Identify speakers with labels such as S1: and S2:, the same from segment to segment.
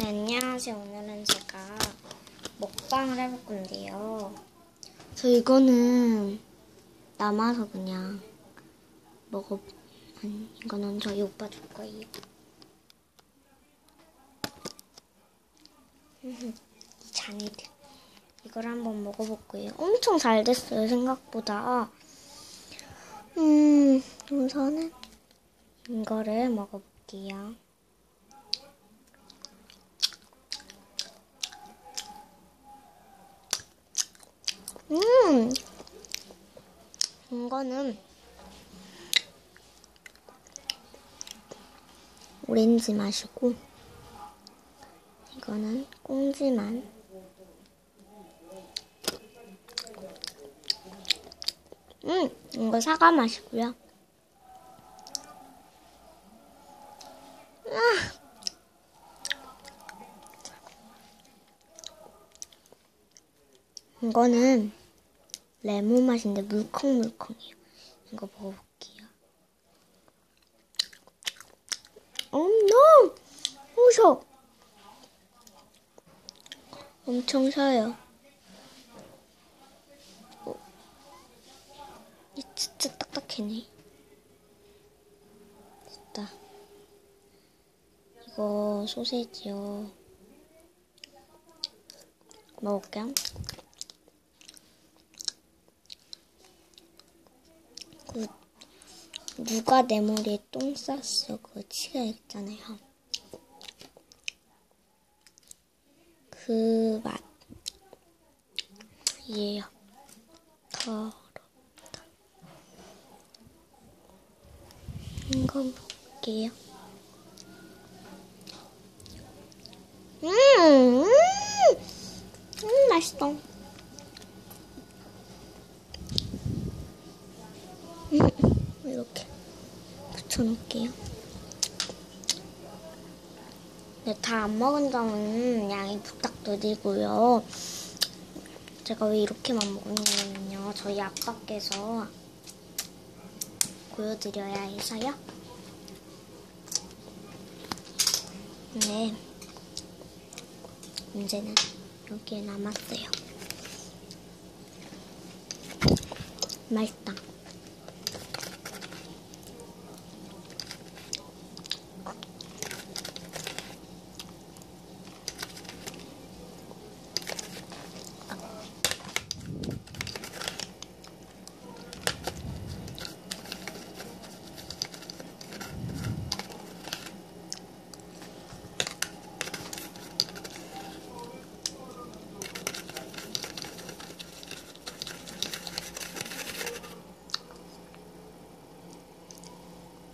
S1: 안녕하세요. 오늘은 제가 먹방을 해볼 건데요. 이거는 남아서 그냥 아니, 이거는 저희 오빠 줄 거예요. 이 잔이들. 이걸 한번 먹어볼 거예요. 엄청 잘 됐어요, 생각보다. 우선은 이거를 먹어볼게요. 이거는 오렌지 맛이고, 이거는 꽁지맛. 이거 사과 맛이고요. 이거는 레몬 맛인데 물컹물컹해요. 이거 먹어볼게요. 너무 셔. 엄청 셔요. 이 진짜 딱딱해네. 됐다. 이거 소세지요. 먹을게요. 누가 내 머리에 똥 쌌어? 그거 치워야겠잖아요. 그 맛이에요. 더럽다. 이거 볼게요. 맛있어. 이렇게 붙여놓을게요. 네, 다 안 먹은 점은 양해 부탁드리고요. 제가 왜 이렇게만 먹느냐면요, 저희 아빠께서 보여드려야 해서요. 네, 문제는 여기에 남았어요. 맛있다.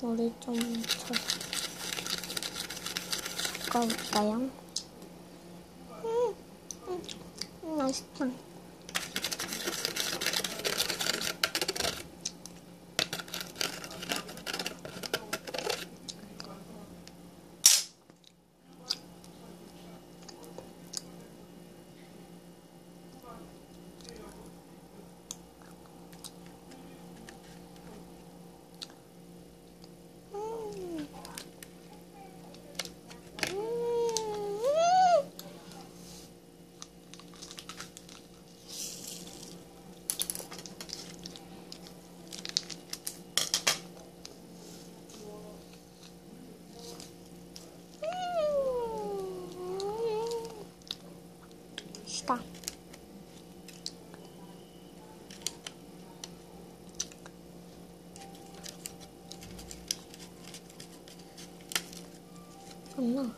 S1: 머리 좀 깎아볼까요? 맛있다. 시다. 엄마.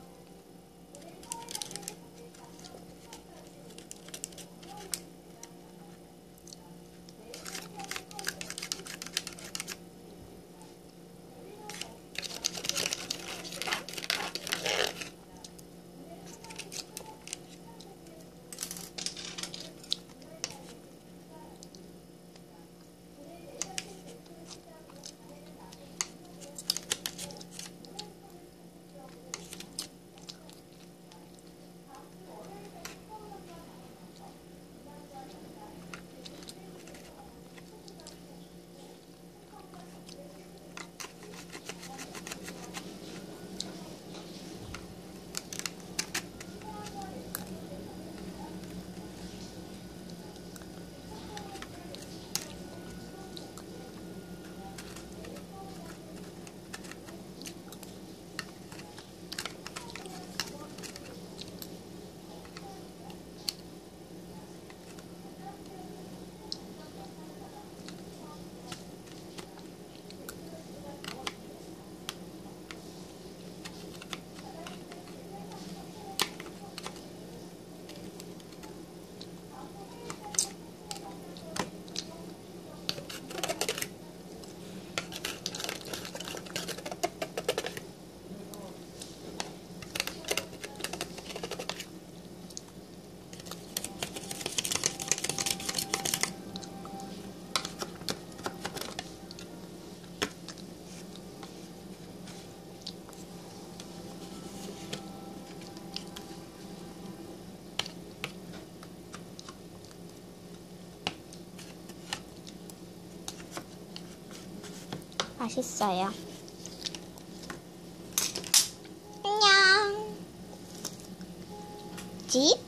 S1: 맛있어요. 안녕. 집?